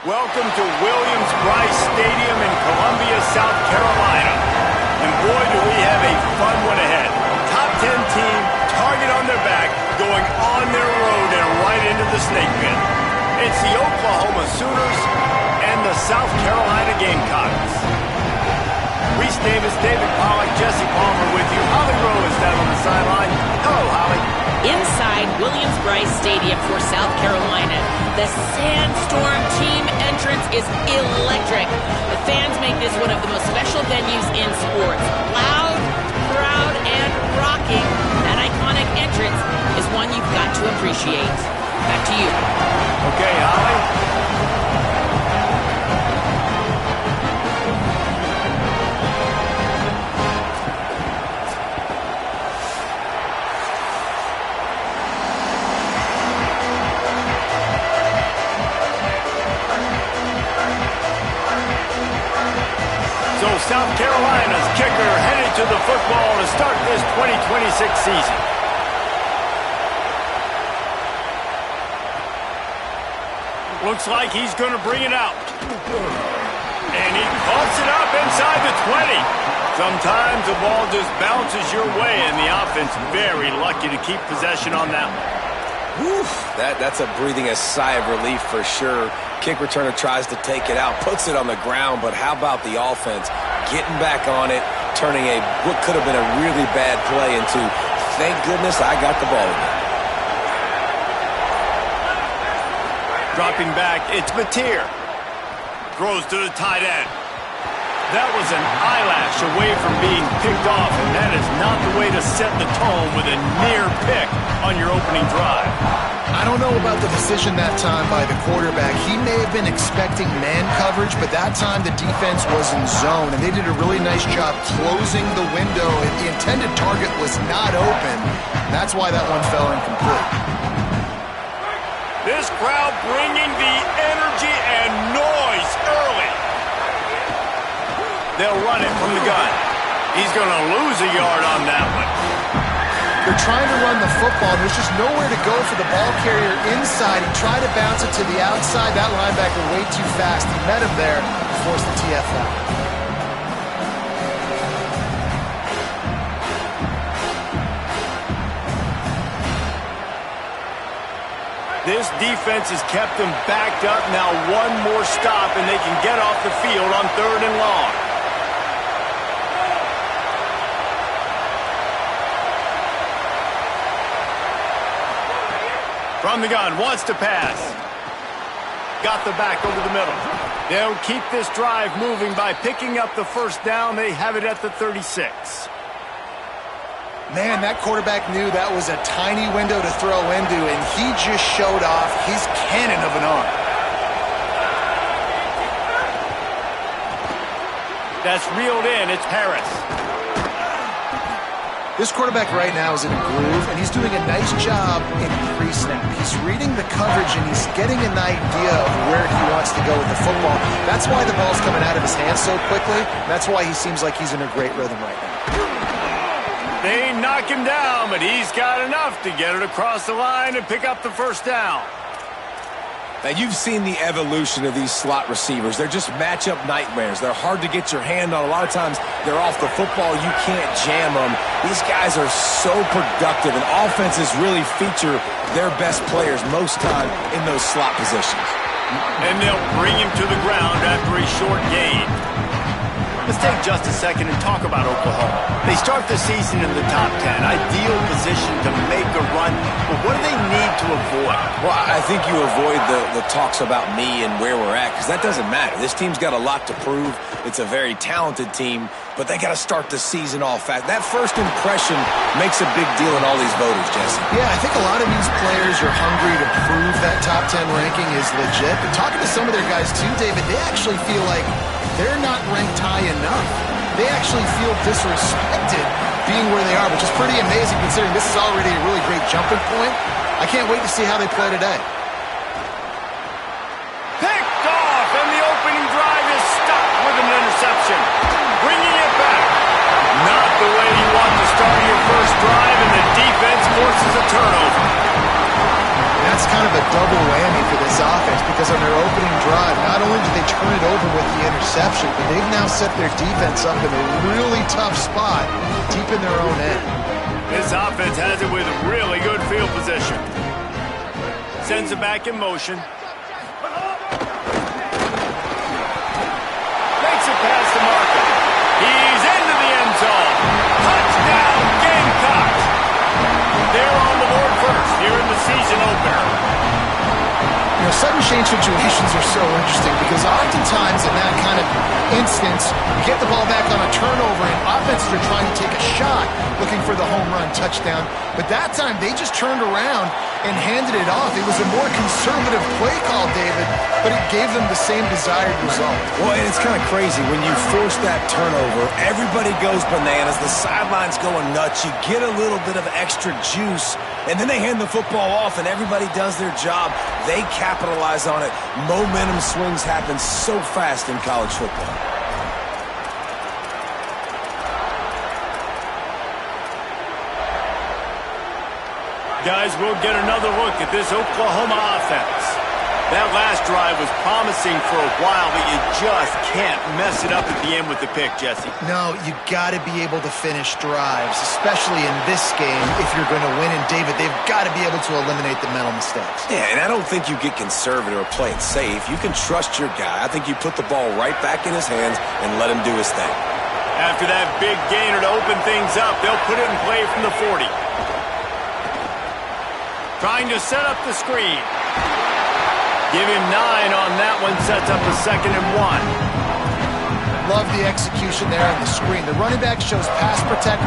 Welcome to Williams-Brice Stadium in Columbia, South Carolina. And boy, do we have a fun one ahead. Top 10 team, target on their back, going on their road and right into the snake pit. It's the Oklahoma Sooners and the South Carolina Gamecocks. Reese Davis, David Pollack, Jesse Palmer with you. Holly Rowe is down on the sideline. Hello, Holly. Inside Williams-Brice Stadium for South Carolina, the Sandstorm team entrance is electric. The fans make this one of the most special venues in sports. Loud, proud, and rocking. That iconic entrance is one you've got to appreciate. Back to you. Okay, Holly. South Carolina's kicker headed to the football to start this 2026 season. Looks like he's going to bring it out. And he pumps it up inside the 20. Sometimes the ball just bounces your way, and the offense very lucky to keep possession on that one. Woof, that's a breathing a sigh of relief for sure. Kick returner tries to take it out, puts it on the ground, but how about the offense getting back on it, turning what could have been a really bad play into, thank goodness I got the ball again. Dropping back, it's Mateer. Throws to the tight end. That was an eyelash away from being picked off, and that is not the way to set the tone with a near pick on your opening drive. I don't know about the decision that time by the quarterback. He may have been expecting man coverage, but that time the defense was in zone, and they did a really nice job closing the window. The intended target was not open. That's why that one fell incomplete. This crowd bringing the energy and noise early. They'll run it from the gun. He's going to lose a yard on that one. They're trying to run the football. There's just nowhere to go for the ball carrier inside. He tried to bounce it to the outside. That linebacker way too fast. He met him there and forced the TFL. This defense has kept them backed up. Now one more stop, and they can get off the field on 3rd and long. From the gun, wants to pass. Got the back over the middle. They'll keep this drive moving by picking up the first down. They have it at the 36. Man, that quarterback knew that was a tiny window to throw into, and he just showed off his cannon of an arm. That's reeled in. It's Harris. This quarterback right now is in a groove, and he's doing a nice job in pre-snap. He's reading the coverage, and he's getting an idea of where he wants to go with the football. That's why the ball's coming out of his hands so quickly. That's why he seems like he's in a great rhythm right now. They knock him down, but he's got enough to get it across the line and pick up the first down. Now, you've seen the evolution of these slot receivers. They're just matchup nightmares. They're hard to get your hand on. A lot of times, they're off the football. You can't jam them. These guys are so productive, and offenses really feature their best players most time in those slot positions. And they'll bring him to the ground after a short gain. Let's take just a second and talk about Oklahoma. They start the season in the top 10, ideal position to make a run, but what do they need to avoid? Well, I think you avoid the talks about me and where we're at, because that doesn't matter. This team's got a lot to prove. It's a very talented team, but they got to start the season off fast. That first impression makes a big deal in all these voters, Jesse. Yeah, I think a lot of these players are hungry to prove that top 10 ranking is legit, but talking to some of their guys too, David, they actually feel like they're not ranked high enough. They actually feel disrespected being where they are, which is pretty amazing considering this is already a really great jumping point. I can't wait to see how they play today. Picked off, and the opening drive is stopped with an interception. Bringing it back. Not the way you want to start your first drive, and the defense forces a turnover. That's kind of a a double whammy for this offense because on their opening drive, not only did they turn it over with the interception, but they've now set their defense up in a really tough spot deep in their own end. This offense has it with really good field position. Sends it back in motion. Makes it past the marker. He's into the end zone. Touchdown, Gamecocks. They're on the board first here in the season opener. You know, sudden change situations are so interesting because oftentimes in that kind of instance, you get the ball back on a turnover and offenses are trying to take a shot looking for the home run touchdown. But that time, they just turned around and handed it off. It was a more conservative play call, David, but it gave them the same desired result. Well, and it's kind of crazy. When you force that turnover, everybody goes bananas. The sideline's going nuts. You get a little bit of extra juice, and then they hand the football off, and everybody does their job. They capitalize on it. Momentum swings happen so fast in college football. Guys, we'll get another look at this Oklahoma offense. That last drive was promising for a while, but you just can't mess it up at the end with the pick, Jesse. No, you got to be able to finish drives, especially in this game if you're going to win. And, David, they've got to be able to eliminate the mental mistakes. Yeah, and I don't think you get conservative or play it safe. You can trust your guy. I think you put the ball right back in his hands and let him do his thing. After that big gainer to open things up, they'll put it in play from the 40. Trying to set up the screen. Give him 9 on that one, sets up a 2nd and 1. Love the execution there on the screen. The running back shows pass protect.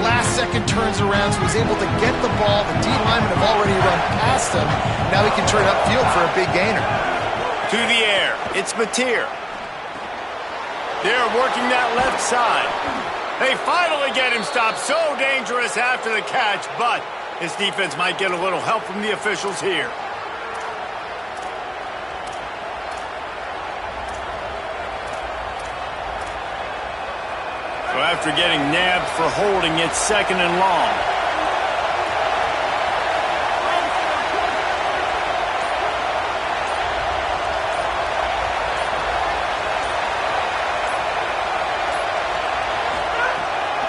Last second turns around, so he's able to get the ball. The D linemen have already run past him. Now he can turn upfield for a big gainer. To the air, it's Mateer. They're working that left side. They finally get him stopped. So dangerous after the catch, but his defense might get a little help from the officials here. So after getting nabbed for holding, it's 2nd and long.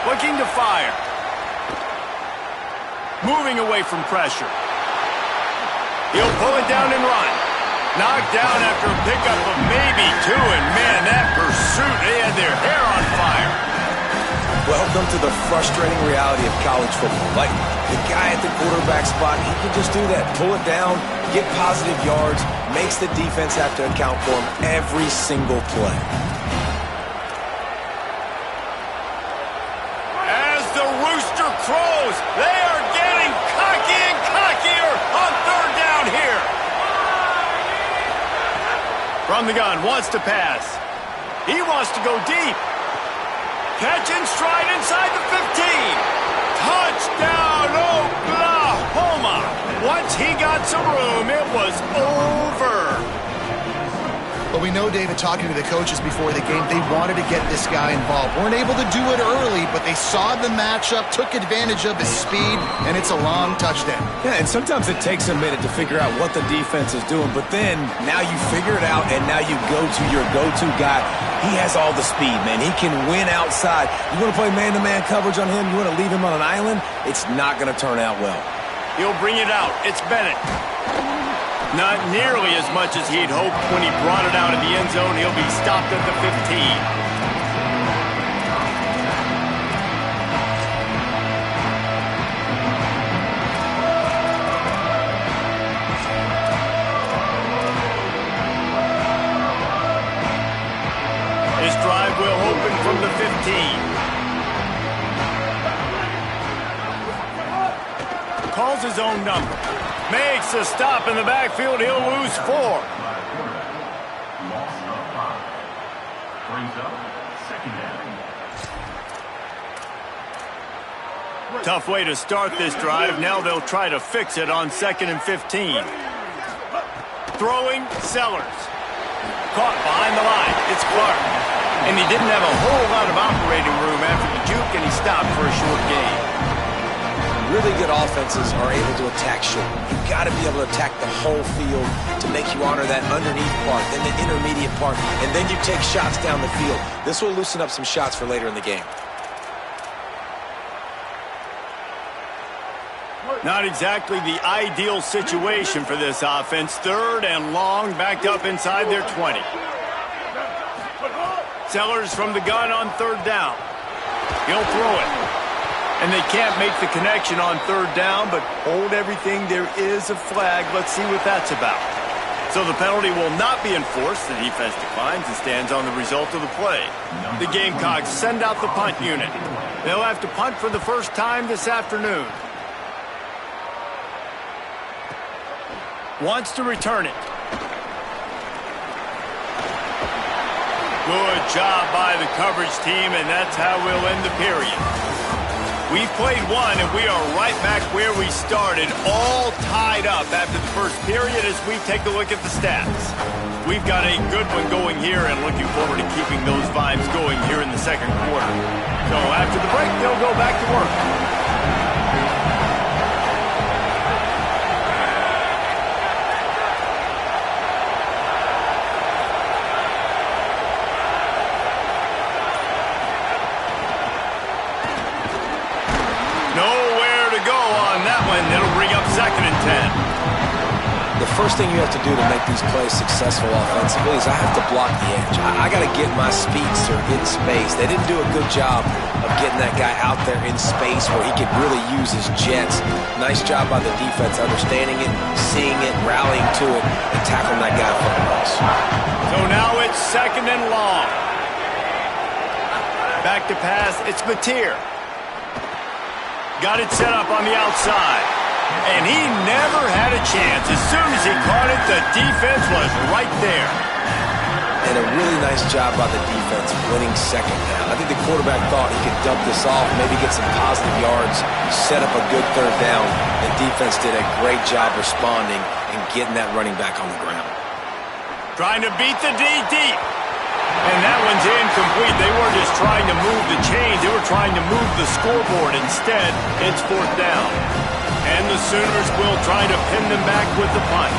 Looking to fire. Moving away from pressure. He'll pull it down and run. Knocked down after a pickup of maybe 2, and man, that pursuit, they had their hair on fire. Welcome to the frustrating reality of college football. Like, the guy at the quarterback spot, he can just do that. Pull it down, get positive yards, makes the defense have to account for him every single play. As the rooster crows, they are getting cocky and cockier on 3rd down here. From the gun, wants to pass. He wants to go deep. Catch and stride inside the 15. Touchdown, Oklahoma. Once he got some room, it was over. But we know, David, talking to the coaches before the game, they wanted to get this guy involved. Weren't able to do it early, but they saw the matchup, took advantage of his speed, and it's a long touchdown. Yeah, and sometimes it takes a minute to figure out what the defense is doing, but then now you figure it out, and now you go to your go-to guy. He has all the speed, man. He can win outside. You want to play man-to-man coverage on him? You want to leave him on an island? It's not going to turn out well. He'll bring it out. It's Bennett. Not nearly as much as he'd hoped when he brought it out of the end zone. He'll be stopped at the 15. This drive will open from the 15. Calls his own number. Makes a stop in the backfield. He'll lose 4. Tough way to start this drive. Now they'll try to fix it on 2nd and 15. Throwing, Sellers. Caught behind the line. It's Clark. And he didn't have a whole lot of operating room after the juke, and he stopped for a short gain. Really good offenses are able to attack short. You've got to be able to attack the whole field to make you honor that underneath part, then the intermediate part, and then you take shots down the field. This will loosen up some shots for later in the game. Not exactly the ideal situation for this offense. 3rd and long, backed up inside their 20. Sellers from the gun on 3rd down. He'll throw it. And they can't make the connection on 3rd down, but hold everything. There is a flag. Let's see what that's about. So the penalty will not be enforced. The defense declines and stands on the result of the play. The Gamecocks send out the punt unit. They'll have to punt for the first time this afternoon. Wants to return it. Good job by the coverage team, and that's how we'll end the period. We've played one, and we are right back where we started, all tied up after the first period as we take a look at the stats. We've got a good one going here and looking forward to keeping those vibes going here in the second quarter. So after the break, they'll go back to work. It'll bring up 2nd and 10. The first thing you have to do to make these plays successful offensively is I have to block the edge. I got to get my speedster in space. They didn't do a good job of getting that guy out there in space where he could really use his jets. Nice job by the defense understanding it, seeing it, rallying to it, and tackling that guy for the loss. So now it's 2nd and long. Back to pass. It's Mateer. Got it set up on the outside. And he never had a chance. As soon as he caught it, the defense was right there. And a really nice job by the defense winning 2nd down. I think the quarterback thought he could dump this off, maybe get some positive yards, set up a good 3rd down. The defense did a great job responding and getting that running back on the ground. Trying to beat the D deep. And that one's incomplete. They weren't just trying to move the chains. They were trying to move the scoreboard. Instead, it's 4th down. And the Sooners will try to pin them back with the punt.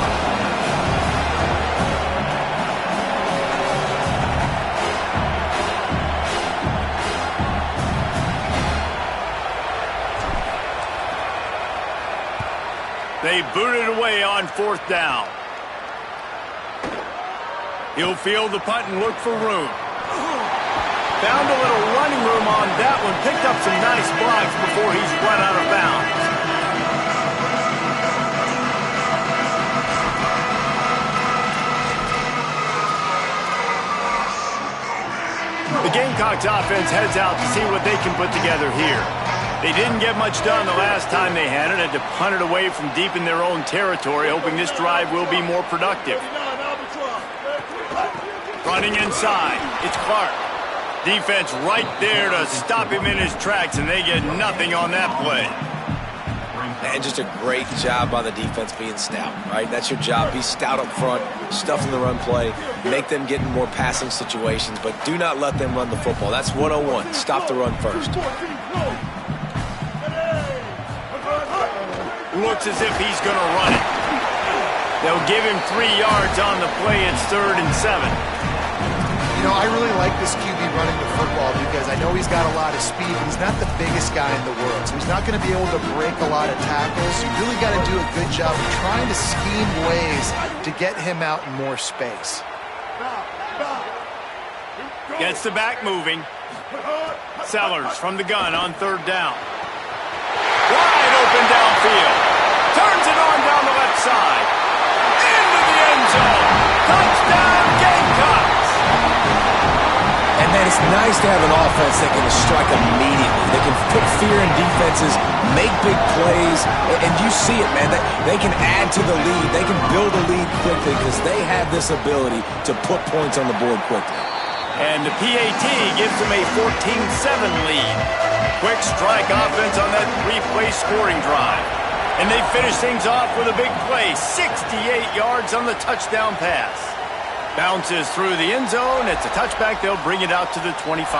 They boot it away on 4th down. He'll field the punt and look for room. Found a little running room on that one. Picked up some nice blocks before he's run out of bounds. The Gamecocks offense heads out to see what they can put together here. They didn't get much done the last time they had it. Had to punt it away from deep in their own territory, hoping this drive will be more productive. Running inside, it's Clark. Defense right there to stop him in his tracks, and they get nothing on that play. And just a great job by the defense being stout, right? That's your job. Be stout up front, stuff in the run play, make them get in more passing situations, but do not let them run the football. That's 101. Stop the run first. Looks as if he's going to run it. They'll give him 3 yards on the play. It's 3rd and 7. You know, I really like this QB running the football because I know he's got a lot of speed, but he's not the biggest guy in the world. So he's not going to be able to break a lot of tackles. You really got to do a good job of trying to scheme ways to get him out in more space. Gets the back moving. Sellers from the gun on 3rd down. Wide open downfield. Turns it on down the left side. Into the end zone. Touchdown Gamecocks. And then it's nice to have an offense that can strike immediately. They can put fear in defenses, make big plays, and you see it, man. They can add to the lead. They can build a lead quickly because they have this ability to put points on the board quickly. And the PAT gives them a 14-7 lead. Quick strike offense on that 3-play scoring drive. And they finish things off with a big play, 68 yards on the touchdown pass. Bounces through the end zone. It's a touchback. They'll bring it out to the 25.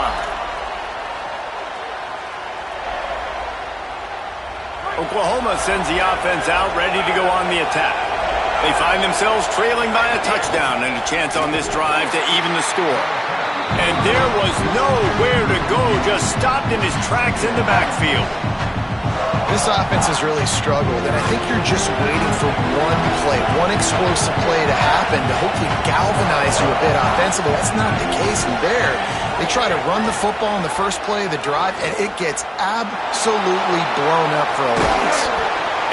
Oklahoma sends the offense out, ready to go on the attack. They find themselves trailing by a touchdown and a chance on this drive to even the score. And there was nowhere to go, just stopped in his tracks in the backfield. This offense has really struggled, and I think you're just waiting for one play, one explosive play to happen to hopefully galvanize you a bit offensively. That's not the case in there. They try to run the football in the first play of the drive, and it gets absolutely blown up for a loss.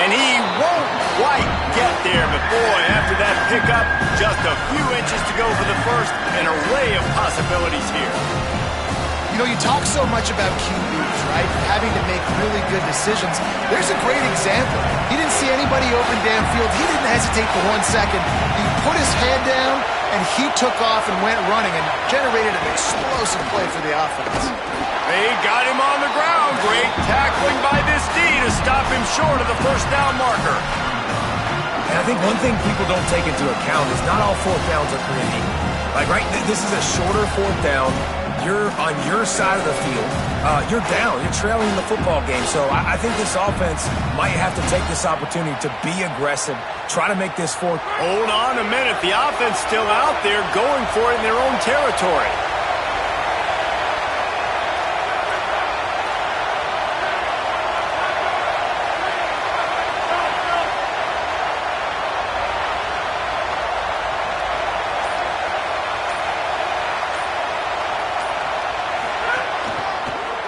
And he won't quite get there, but boy, after that pickup, just a few inches to go for the first, an array of possibilities here. You know, you talk so much about QBs, right? Having to make really good decisions. There's a great example. He didn't see anybody open downfield. He didn't hesitate for 1 second. He put his head down, and he took off and went running and generated an explosive play for the offense. They got him on the ground. Great tackling by this D to stop him short of the first down marker. And I think one thing people don't take into account is not all fourth downs are created equal. Like, right, this is a shorter fourth down. You're on your side of the field. You're down. You're trailing in the football game. So I think this offense might have to take this opportunity to be aggressive, try to make this fourth. Hold on a minute. The offense still out there going for it in their own territory.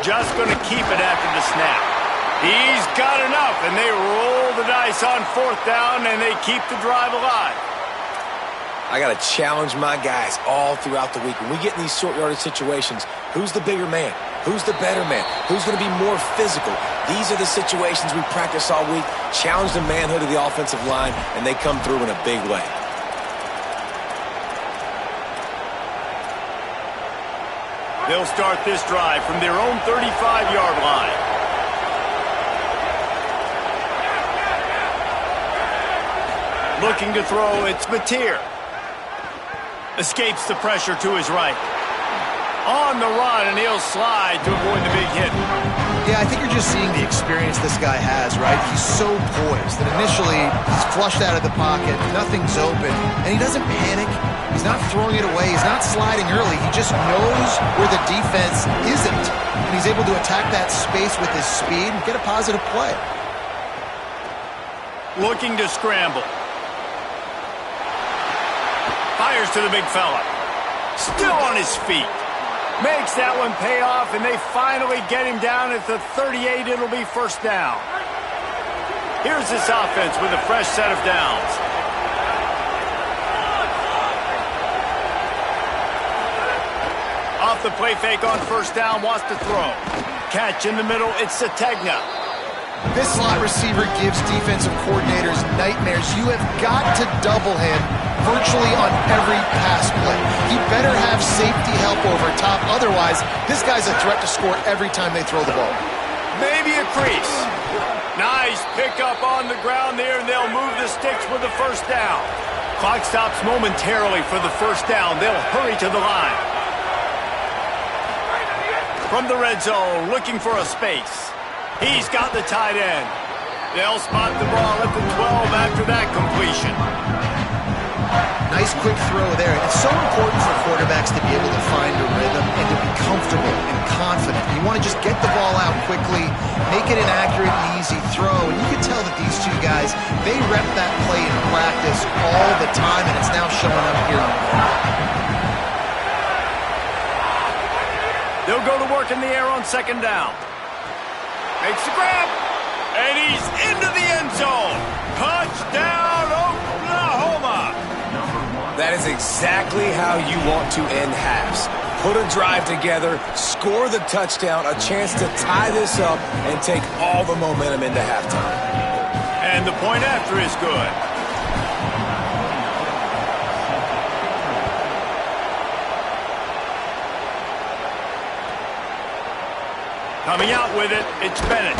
Just going to keep it after the snap. He's got enough, and they roll the dice on fourth down, and they keep the drive alive. I got to challenge my guys all throughout the week. When we get in these short yardage situations, who's the bigger man? Who's the better man? Who's going to be more physical? These are the situations we practice all week. Challenge the manhood of the offensive line, and they come through in a big way. They'll start this drive from their own 35-yard line. Looking to throw, it's Mateer. Escapes the pressure to his right. On the run, and he'll slide to avoid the big hit. Yeah, I think you're just seeing the experience this guy has, right? He's so poised that initially he's flushed out of the pocket, nothing's open, and he doesn't panic. He's not throwing it away. He's not sliding early. He just knows where the defense isn't, and he's able to attack that space with his speed and get a positive play. Looking to scramble. Fires to the big fella. Still on his feet. Makes that one pay off, and they finally get him down at the 38. It'll be first down. Here's this offense with a fresh set of downs. Off the play fake on first down, wants to throw. Catch in the middle, it's Sategna. This slot receiver gives defensive coordinators nightmares. You have got to double him virtually on every pass play. He better have safety help over top. Otherwise, this guy's a threat to score every time they throw the ball. Maybe a crease. Nice pickup on the ground there, and they'll move the sticks with the first down. Clock stops momentarily for the first down. They'll hurry to the line. From the red zone, looking for a space. He's got the tight end. They'll spot the ball at the 12 after that completion. Nice quick throw there. It's so important for quarterbacks to be able to find a rhythm and to be comfortable and confident. You want to just get the ball out quickly, make it an accurate and easy throw. And you can tell that these two guys, they rep that play in practice all the time, and it's now showing up here on the ball. They'll go to work in the air on second down. Makes the grab, and he's into the end zone. Touchdown, Oklahoma! That is exactly how you want to end halves. Put a drive together, score the touchdown, a chance to tie this up, and take all the momentum into halftime. And the point after is good. Coming out with it, it's Bennett.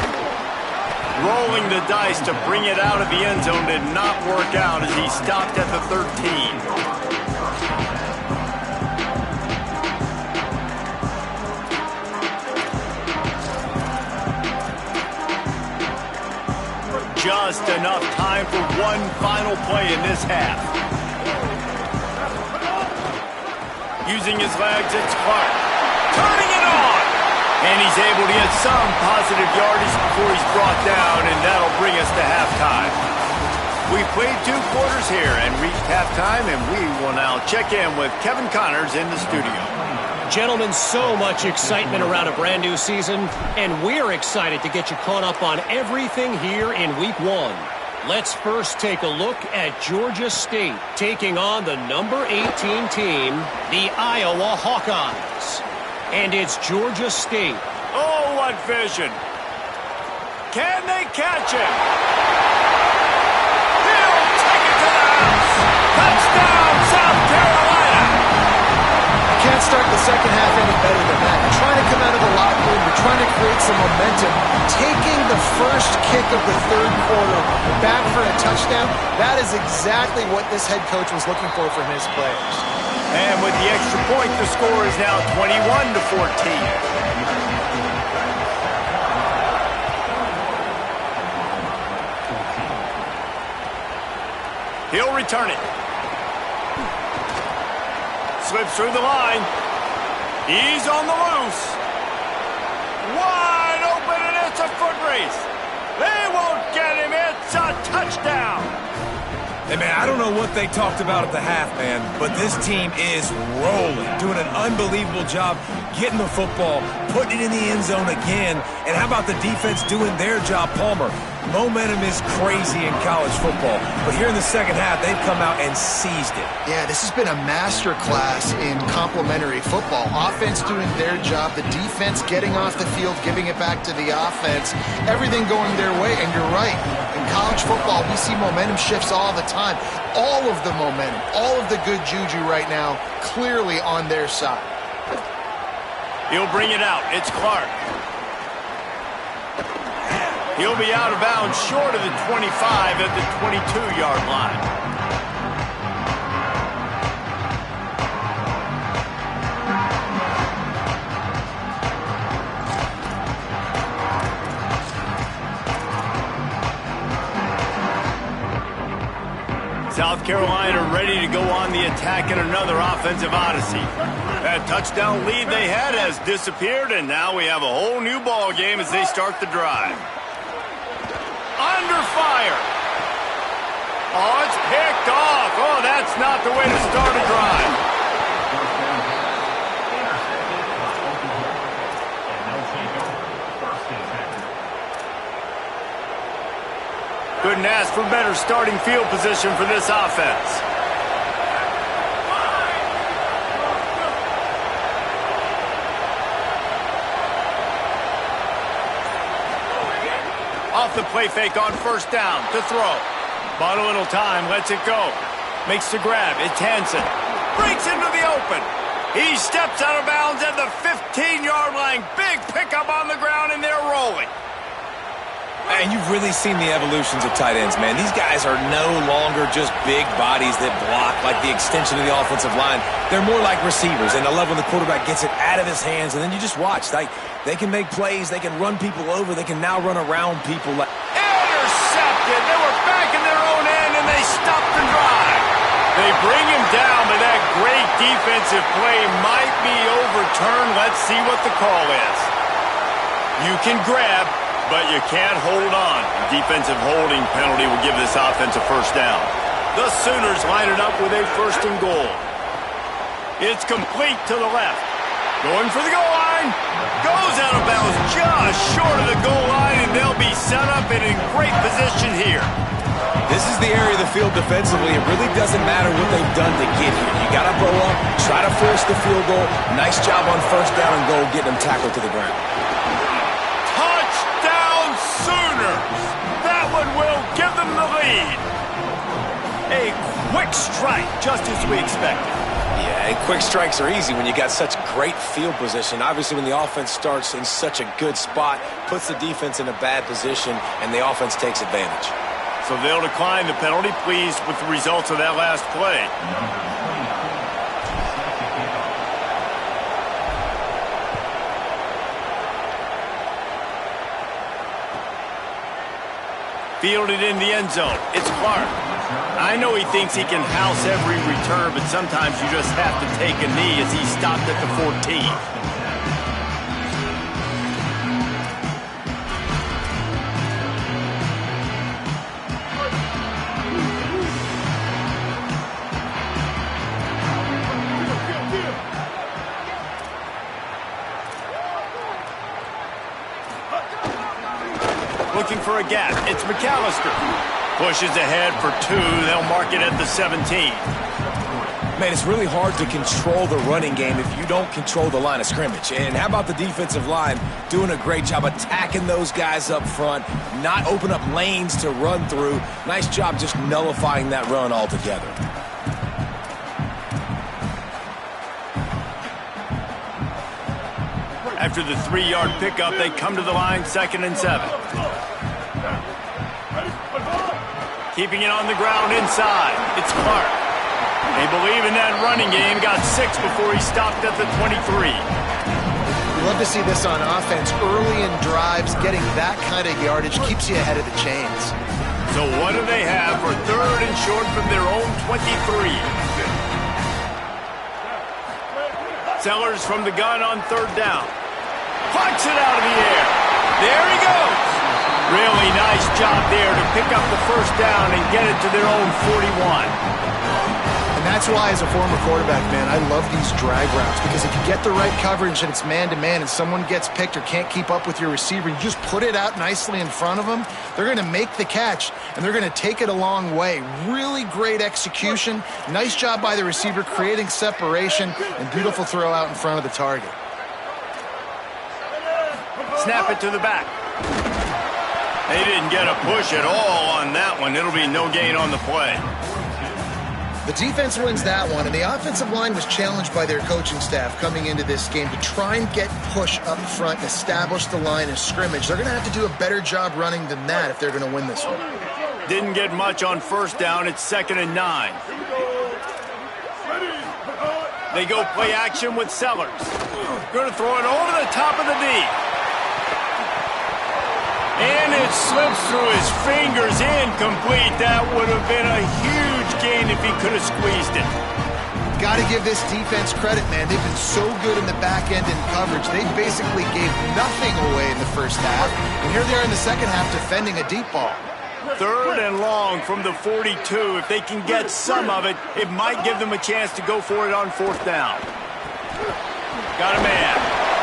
Rolling the dice to bring it out of the end zone did not work out as he stopped at the 13. just enough time for one final play in this half. Using his legs, it's Clark. Turning it on! And he's able to get some positive yardage before he's brought down, and that'll bring us to halftime. We played 2 quarters here and reached halftime, and we will now check in with Kevin Connors in the studio. Gentlemen, so much excitement around a brand new season, and we're excited to get you caught up on everything here in Week 1. Let's first take a look at Georgia State taking on the number 18 team, the Iowa Hawkeyes. And it's Georgia State. Oh, what vision. Can they catch him? He'll take it to the house. Touchdown, South Carolina. Can't start the second half any better than that. You're trying to come out of the locker room. You're trying to create some momentum. Taking the first kick of the third quarter back for a touchdown, that is exactly what this head coach was looking for from his players. And with the extra point, the score is now 21-14. He'll return it. Slips through the line. He's on the loose. Wide open, and it's a foot race. They won't get him. It's a touchdown. Hey, man, I don't know what they talked about at the half, man, but this team is rolling, doing an unbelievable job getting the football, putting it in the end zone again, and how about the defense doing their job, Palmer? Momentum is crazy in college football, but here in the second half, they've come out and seized it. Yeah, this has been a master class in complementary football. Offense doing their job, the defense getting off the field, giving it back to the offense, everything going their way, and you're right. In college football, we see momentum shifts all the time. All of the momentum, all of the good juju right now, clearly on their side. He'll bring it out. It's Clark. He'll be out of bounds short of the 25 at the 22-yard line. South Carolina ready to go on the attack in another offensive odyssey. That touchdown lead they had has disappeared, and now we have a whole new ball game as they start the drive. Under fire. Oh, it's picked off. Oh, that's not the way to start a drive. Couldn't ask for better starting field position for this offense. Off the play fake on first down to throw. Bought a little time, lets it go. Makes the grab, it's Hansen. Breaks into the open. He steps out of bounds at the 15-yard line. Big pickup on the ground, and they're rolling. And you've really seen the evolutions of tight ends, man. These guys are no longer just big bodies that block like the extension of the offensive line. They're more like receivers, and I love when the quarterback gets it out of his hands, and then you just watch. Like, they can make plays. They can run people over. They can now run around people. Intercepted. They were back in their own end, and they stopped the drive. They bring him down, but that great defensive play might be overturned. Let's see what the call is. You can grab, but you can't hold on. A defensive holding penalty will give this offense a first down. The Sooners line it up with a first and goal. It's complete to the left. Going for the goal line. Goes out of bounds just short of the goal line, and they'll be set up and in great position here. This is the area of the field defensively. It really doesn't matter what they've done to get here. You got to blow up, try to force the field goal. Nice job on first down and goal, getting them tackled to the ground. Sooners. That one will give them the lead. A quick strike, just as we expected. Yeah, and quick strikes are easy when you got such great field position. Obviously, when the offense starts in such a good spot, puts the defense in a bad position, and the offense takes advantage. So they'll decline the penalty, pleased with the results of that last play. Fielded in the end zone. It's Clark. I know he thinks he can house every return, but sometimes you just have to take a knee as he stopped at the 14. Looking for a gap. It's McAllister. Pushes ahead for 2. They'll mark it at the 17. Man, it's really hard to control the running game if you don't control the line of scrimmage. And how about the defensive line doing a great job attacking those guys up front, not open up lanes to run through. Nice job just nullifying that run altogether. After the 3-yard pickup, they come to the line, 2nd and 7. Keeping it on the ground inside. It's Clark. They believe in that running game. Got 6 before he stopped at the 23. We love to see this on offense. Early in drives, getting that kind of yardage keeps you ahead of the chains. So what do they have for 3rd and short from their own 23? Sellers from the gun on 3rd down. Punts it out of the air. There he goes. Really nice job there to pick up the 1st down and get it to their own 41. And that's why, as a former quarterback, man, I love these drag routes, because if you get the right coverage and it's man-to-man and someone gets picked or can't keep up with your receiver, you just put it out nicely in front of them, they're going to make the catch, and they're going to take it a long way. Really great execution. Nice job by the receiver creating separation, and beautiful throw out in front of the target. Snap it to the back. They didn't get a push at all on that one. It'll be no gain on the play. The defense wins that one, and the offensive line was challenged by their coaching staff coming into this game to try and get push up front and establish the line of scrimmage. They're going to have to do a better job running than that if they're going to win this one. Didn't get much on 1st down. It's 2nd and 9. They go play action with Sellers. Going to throw it over the top of the D. And it slips through his fingers, incomplete. That would have been a huge gain if he could have squeezed it. Got to give this defense credit, man. They've been so good in the back end in coverage. They basically gave nothing away in the 1st half. And here they are in the 2nd half defending a deep ball. 3rd and long from the 42. If they can get some of it, it might give them a chance to go for it on 4th down. Got a man.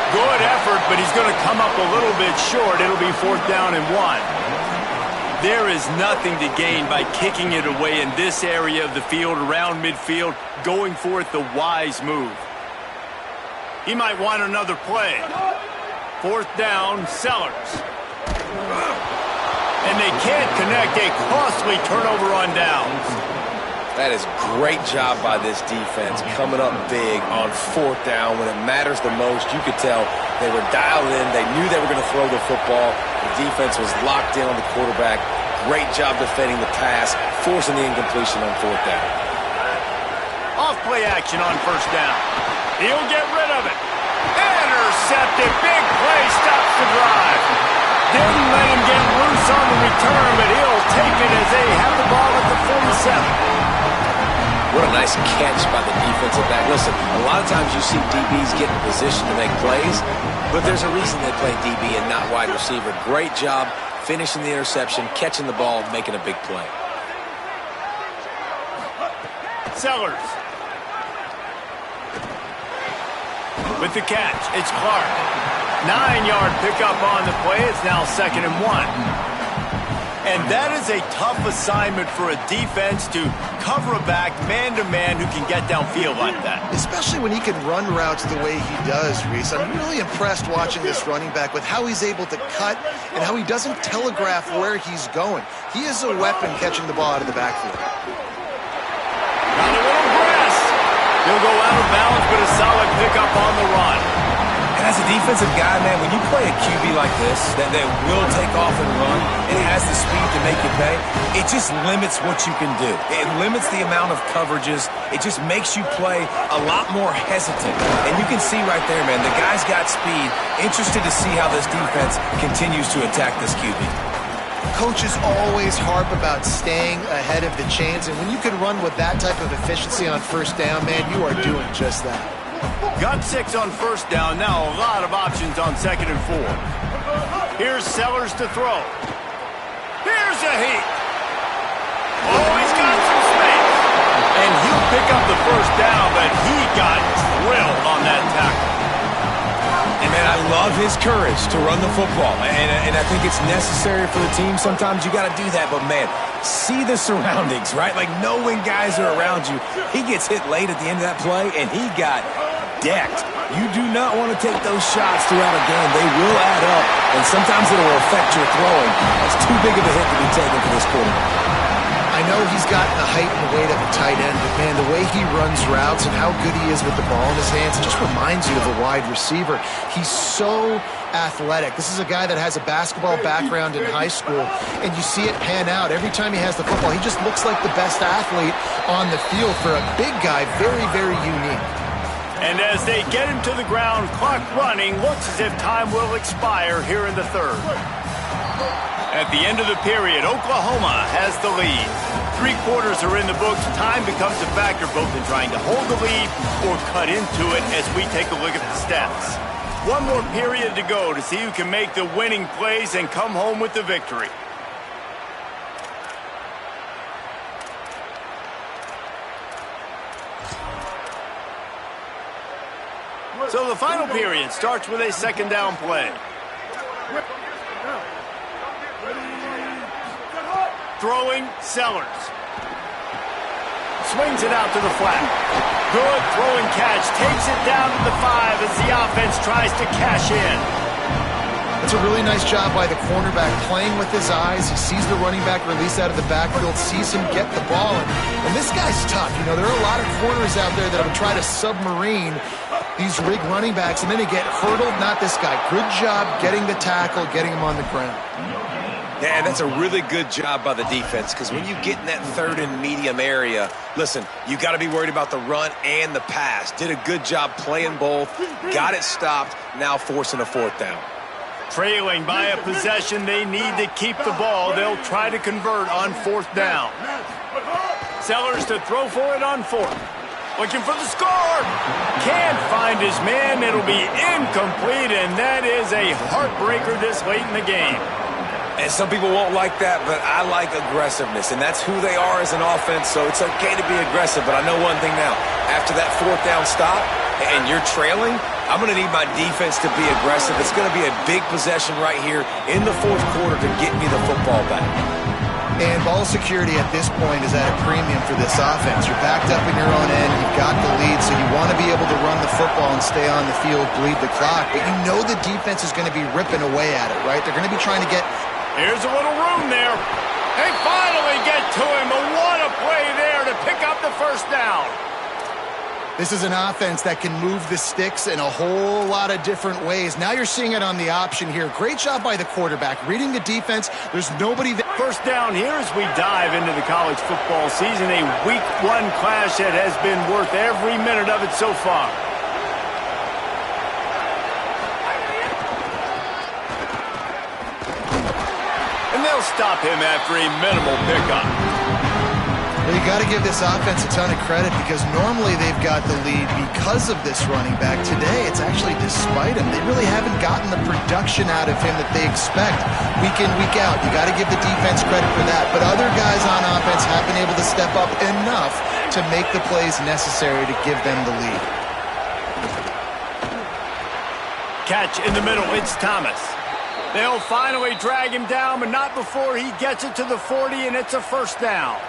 Good effort, but he's going to come up a little bit short. It'll be 4th down and 1. There is nothing to gain by kicking it away in this area of the field, around midfield, going for it the wise move. He might want another play. 4th down, Sellers. And they can't connect. A costly turnover on downs. That is great job by this defense, coming up big on 4th down when it matters the most. You could tell they were dialed in. They knew they were going to throw the football. The defense was locked in on the quarterback. Great job defending the pass, forcing the incompletion on 4th down. Off play action on 1st down. He'll get rid of it. Intercepted. Big play stops the drive. Didn't let him get loose on the return, but he'll take it as they have the ball at the 47. What a nice catch by the defensive back. Listen, a lot of times you see DBs get in position to make plays, but there's a reason they play DB and not wide receiver. Great job finishing the interception, catching the ball, making a big play. Sellers. With the catch, it's Clark. 9-yard pickup on the play. It's now 2nd and 1. And that is a tough assignment for a defense to cover a back man-to-man who can get downfield like that. Especially when he can run routes the way he does, Reese. I'm really impressed watching this running back with how he's able to cut and how he doesn't telegraph where he's going. He is a weapon catching the ball out of the backfield. Got a little grass. He'll go out of bounds, but a solid pickup on the run. And as a defensive guy, man, when you play a QB like this, that will take off and run, and has the speed to make you pay, it just limits what you can do. It limits the amount of coverages. It just makes you play a lot more hesitant. And you can see right there, man, the guy's got speed. Interested to see how this defense continues to attack this QB. coaches always harp about staying ahead of the chains, and when you can run with that type of efficiency on first down, man, you are doing just that. Got 6 on first down. Now a lot of options on 2nd and 4. Here's Sellers to throw. Here's a heat. Oh, he's got some space. And he'll pick up the first down, but he got drilled on that tackle. And, man, I love his courage to run the football. And I think it's necessary for the team. Sometimes you got to do that. But, man, see the surroundings, right? Like, know when guys are around you. He gets hit late at the end of that play, and he got decked. You do not want to take those shots throughout a game. They will add up, and sometimes it will affect your throwing. That's too big of a hit to be taken for this quarterback. I know he's got the height and the weight of a tight end, but, man, the way he runs routes and how good he is with the ball in his hands, it just reminds you of a wide receiver. He's so athletic. This is a guy that has a basketball background in high school, and you see it pan out. Every time he has the football, he just looks like the best athlete on the field. For a big guy, very, very unique. And as they get him to the ground, clock running, looks as if time will expire here in the 3rd. At the end of the period, Oklahoma has the lead. 3 quarters are in the books. Time becomes a factor both in trying to hold the lead or cut into it as we take a look at the stats. 1 more period to go to see who can make the winning plays and come home with the victory. So the final period starts with a 2nd down play. Throwing, Sellers. Swings it out to the flat. Good throwing catch. Takes it down to the 5 as the offense tries to cash in. It's a really nice job by the cornerback playing with his eyes. He sees the running back release out of the backfield, sees him get the ball. And this guy's tough. You know, there are a lot of corners out there that will try to submarine these rig running backs, and then they get hurdled. Not this guy. Good job getting the tackle, getting him on the ground. Yeah, and that's a really good job by the defense, because when you get in that 3rd and medium area, listen, you got to be worried about the run and the pass. Did a good job playing both, got it stopped, now forcing a 4th down. Trailing by a possession, they need to keep the ball. They'll try to convert on 4th down. Sellers to throw for it on 4th. Looking for the score. Can't find his man. It'll be incomplete, and that is a heartbreaker this late in the game. And some people won't like that, but I like aggressiveness, and that's who they are as an offense, so it's okay to be aggressive. But I know one thing now. After that 4th down stop and you're trailing, I'm going to need my defense to be aggressive. It's going to be a big possession right here in the 4th quarter to get me the football back. And ball security at this point is at a premium for this offense. You're backed up in your own end. You've got the lead, so you want to be able to run the football and stay on the field, bleed the clock. But you know the defense is going to be ripping away at it, right? They're going to be trying to get... Here's a little room there. They finally get to him. But what a play there to pick up the first down. This is an offense that can move the sticks in a whole lot of different ways. Now you're seeing it on the option here. Great job by the quarterback. Reading the defense, there's nobody there. First down here as we dive into the college football season. A week 1 clash that has been worth every minute of it so far. And they'll stop him after a minimal pickup. Well, you got to give this offense a ton of credit because normally they've got the lead because of this running back. Today, it's actually despite him. They really haven't gotten the production out of him that they expect week in, week out. You got to give the defense credit for that. But other guys on offense have been able to step up enough to make the plays necessary to give them the lead. Catch in the middle. It's Thomas. They'll finally drag him down, but not before he gets it to the 40, and it's a first down.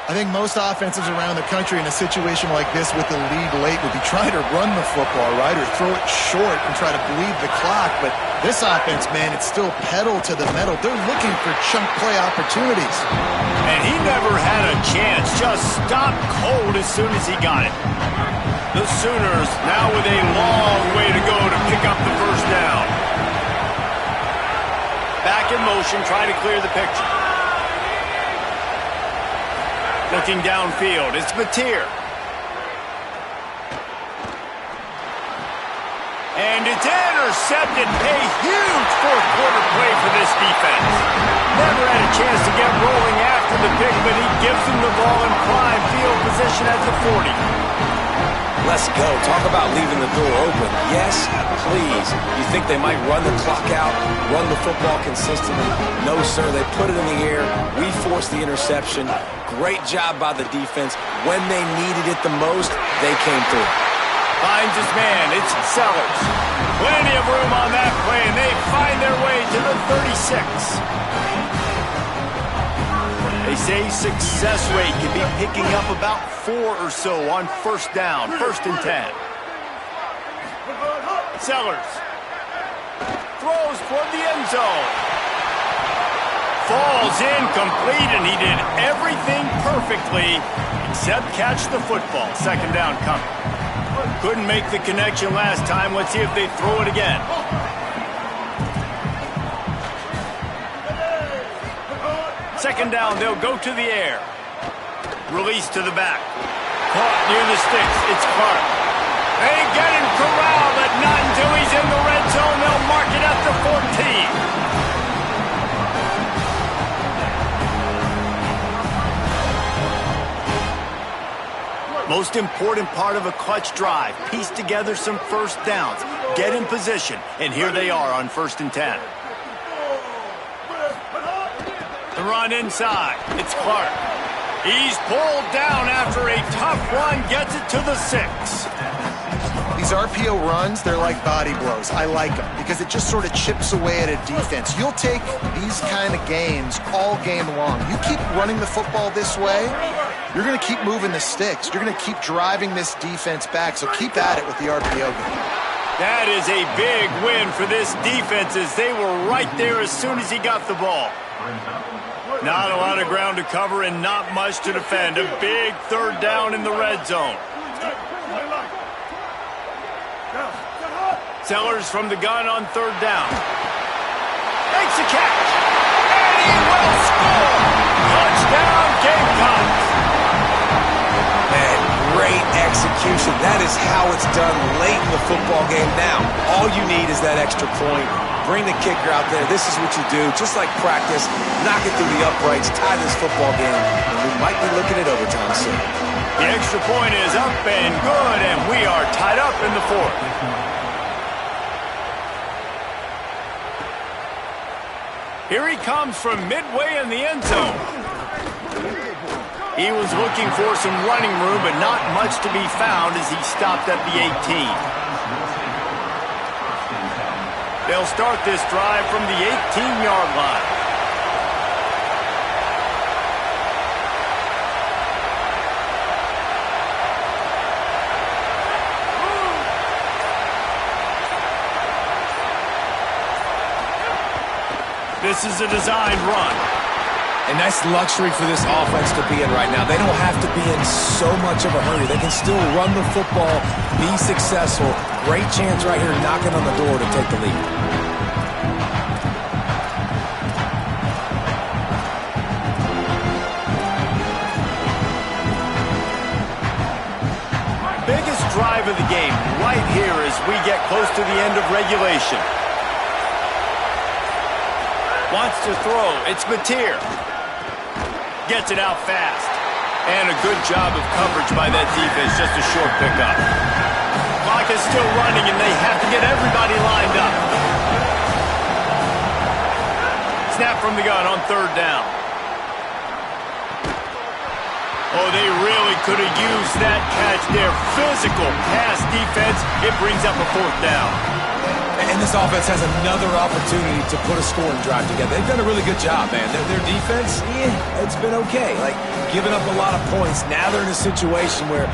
I think most offenses around the country in a situation like this with the lead late would be trying to run the football, right, or throw it short and try to bleed the clock. But this offense, man, it's still pedal to the metal. They're looking for chunk play opportunities. And he never had a chance. Just stopped cold as soon as he got it. The Sooners now with a long way to go to pick up the first down. Back in motion, trying to clear the picture. Looking downfield, it's Mateer. And it's intercepted. A huge fourth quarter play for this defense. Never had a chance to get rolling after the pick, but he gives him the ball in prime field position at the 40. Let's go. Talk about leaving the door open. Yes, please. You think they might run the clock out, run the football consistently? No, sir. They put it in the air. We forced the interception. Great job by the defense. When they needed it the most, they came through. Finds his man. It's Sellers. Plenty of room on that play, and they find their way to the 36. They say success rate can be picking up about 4 or so on first down, 1st and 10. Sellers throws toward the end zone. Falls incomplete, and he did everything perfectly except catch the football. 2nd down coming. Couldn't make the connection last time. Let's see if they throw it again. Second down, they'll go to the air. Release to the back. Caught near the sticks. It's Clark. They get him corralled, but not until he's in the red zone. They'll mark it at the 14. Most important part of a clutch drive. Piece together some first downs. Get in position. And here they are on 1st and 10. The run inside. It's Clark. He's pulled down after a tough run. Gets it to the 6. These RPO runs, they're like body blows. I like them because it just sort of chips away at a defense. You'll take these kind of games all game long. You keep running the football this way, you're going to keep moving the sticks. You're going to keep driving this defense back. So keep at it with the RPO game. That is a big win for this defense as they were right there as soon as he got the ball. Not a lot of ground to cover and not much to defend. A big 3rd down in the red zone. Sellers from the gun on 3rd down. Makes a catch. And he will score. Touchdown, Gamecocks. Man, great execution. That is how it's done late in the football game. Now, all you need is that extra point. Bring the kicker out there. This is what you do. Just like practice, knock it through the uprights, tie this football game, and we might be looking at overtime soon. The extra point is up and good, and we are tied up in the 4th. Here he comes from midway in the end zone. He was looking for some running room, but not much to be found as he stopped at the 18. They'll start this drive from the 18-yard line. This is a designed run. And that's luxury for this offense to be in right now. They don't have to be in so much of a hurry. They can still run the football, be successful. Great chance right here knocking on the door to take the lead. Biggest drive of the game right here as we get close to the end of regulation. Wants to throw. It's Mateer. Gets it out fast. And a good job of coverage by that defense. Just a short pickup. Clock is still running, and they have to get everybody lined up. Snap from the gun on 3rd down. Oh, they really could have used that catch there. Physical pass defense. It brings up a 4th down. And this offense has another opportunity to put a scoring drive together. They've done a really good job, man. Their defense, it's been okay. Like, giving up a lot of points. Now they're in a situation where...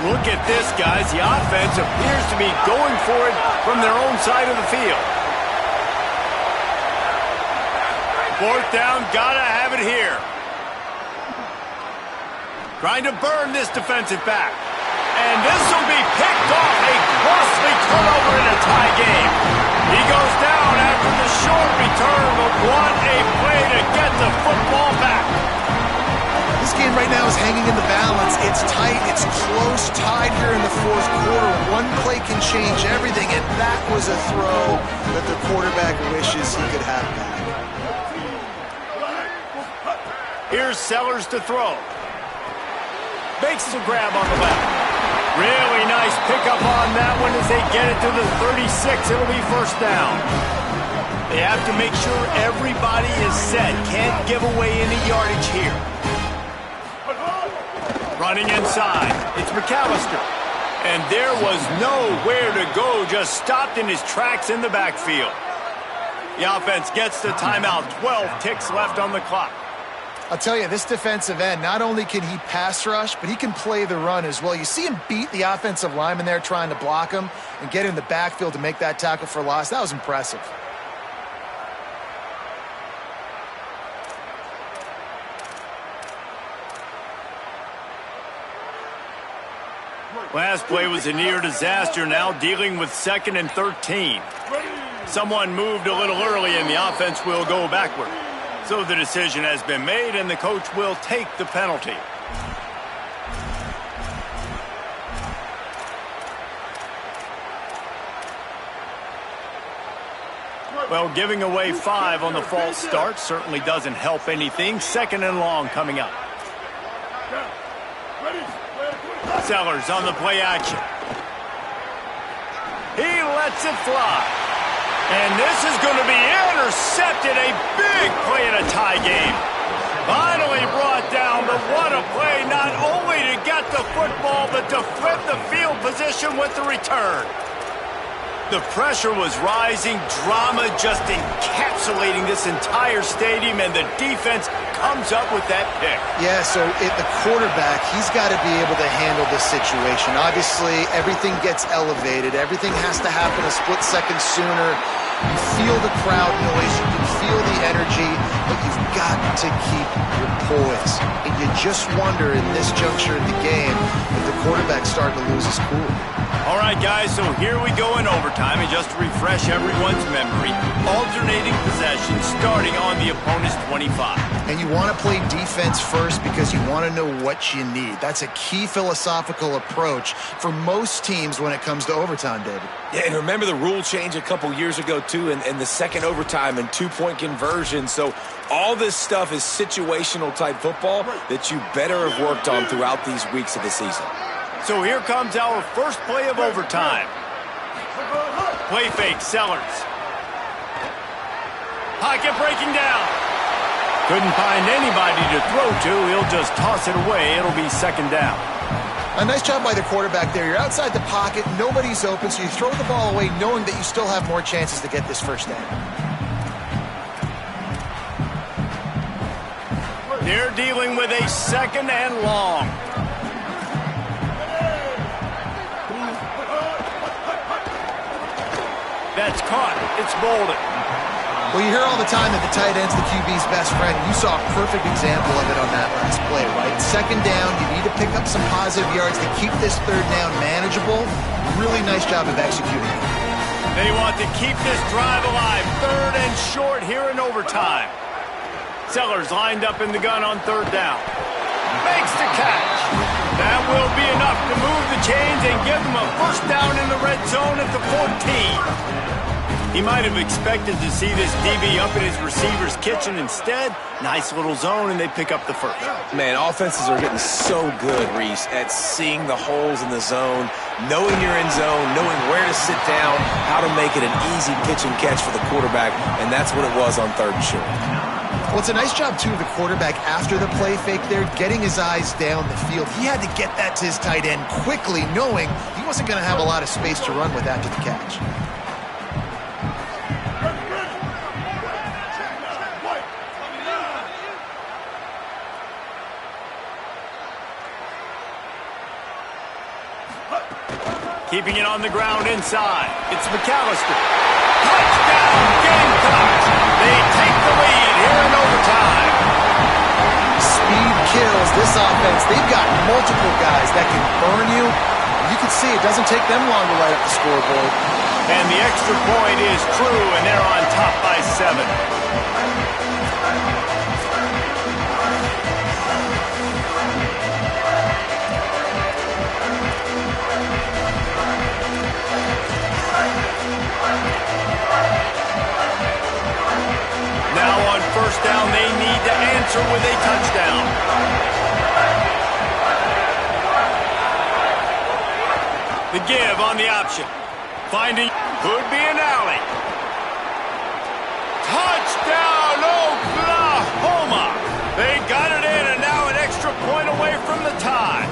Look at this, guys. The offense appears to be going for it from their own side of the field. 4th down, gotta have it here. Trying to burn this defensive back. And this will be picked off. A costly turnover in a tie game. He goes down after the short return, but what a play to get the football back. This game right now is hanging in the balance. It's tight. It's close. Tied here in the 4th quarter. One play can change everything, and that was a throw that the quarterback wishes he could have back. Here's Sellers to throw. Makes the grab on the left. Really nice pickup on that one as they get it to the 36. It'll be first down. They have to make sure everybody is set. Can't give away any yardage here. Running inside. It's McAllister. And there was nowhere to go. Just stopped in his tracks in the backfield. The offense gets the timeout. 12 ticks left on the clock. I'll tell you, this defensive end, not only can he pass rush, but he can play the run as well. You see him beat the offensive lineman there trying to block him and get in the backfield to make that tackle for loss. That was impressive. Last play was a near disaster, now dealing with 2nd and 13. Someone moved a little early and the offense will go backward. So the decision has been made and the coach will take the penalty. Well, giving away 5 on the false start certainly doesn't help anything. 2nd and long coming up. Sellers on the play action. He lets it fly. And this is going to be intercepted. A big play in a tie game. Finally brought down, but what a play. Not only to get the football, but to flip the field position with the return. The pressure was rising, drama just encapsulating this entire stadium, and the defense comes up with that pick. Yeah, so the quarterback, he's got to be able to handle this situation. Obviously, everything gets elevated. Everything has to happen a split second sooner. You feel the crowd noise. You can feel the energy, but you've got to keep your poise. And you just wonder in this juncture in the game if the quarterback's starting to lose his cool. All right, guys, so here we go in overtime, and just to refresh everyone's memory, alternating possession starting on the opponent's 25. And you want to play defense first because you want to know what you need. That's a key philosophical approach for most teams when it comes to overtime, David. Yeah, and remember the rule change a couple years ago, too, and the second overtime and two-point conversion. So all this stuff is situational type football that you better have worked on throughout these weeks of the season. So here comes our first play of overtime. Play fake, Sellers. Pocket breaking down. Couldn't find anybody to throw to. He'll just toss it away. It'll be 2nd down. A nice job by the quarterback there. You're outside the pocket. Nobody's open, so you throw the ball away knowing that you still have more chances to get this first down. They're dealing with a 2nd and long. That's caught. It's Bolden. Well, you hear all the time that the tight end's the QB's best friend. You saw a perfect example of it on that last play, right? 2nd down, you need to pick up some positive yards to keep this 3rd down manageable. Really nice job of executing. They want to keep this drive alive. 3rd and short here in overtime. Sellers lined up in the gun on 3rd down. Makes the catch. That will be enough to move the chains and give them a first down in the red zone at the 14. He might have expected to see this DB up in his receiver's kitchen. Instead, nice little zone, and they pick up the first. Man, offenses are getting so good, Reese, at seeing the holes in the zone, knowing you're in zone, knowing where to sit down, how to make it an easy pitch and catch for the quarterback, and that's what it was on 3rd and short. Well, it's a nice job, too, of the quarterback after the play fake there, getting his eyes down the field. He had to get that to his tight end quickly, knowing he wasn't going to have a lot of space to run with after the catch. Keeping it on the ground inside. It's McAllister. Touchdown, Gamecocks! They take the lead here in overtime. Speed kills this offense. They've got multiple guys that can burn you. You can see it doesn't take them long to light up the scoreboard. And the extra point is true, and they're on top by 7. Now on 1st down, they need to answer with a touchdown. To give on the option. Finding could be an alley. Touchdown, Oklahoma! They got it in, and now an extra point away from the tie.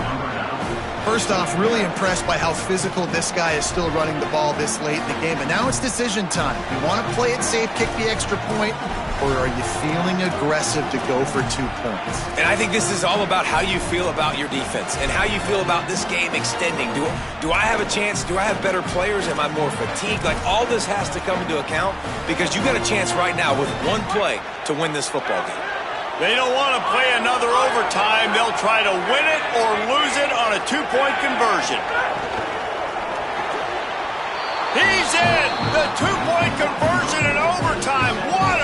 First off, really impressed by how physical this guy is still running the ball this late in the game. And now it's decision time. You want to play it safe, kick the extra point, or are you feeling aggressive to go for 2 points? And I think this is all about how you feel about your defense and how you feel about this game extending. Do I have a chance? Do I have better players? Am I more fatigued? Like, all this has to come into account because you got a chance right now with one play to win this football game. They don't want to play another overtime. They'll try to win it or lose it on a 2-point conversion. He's in! The 2-point conversion in overtime. What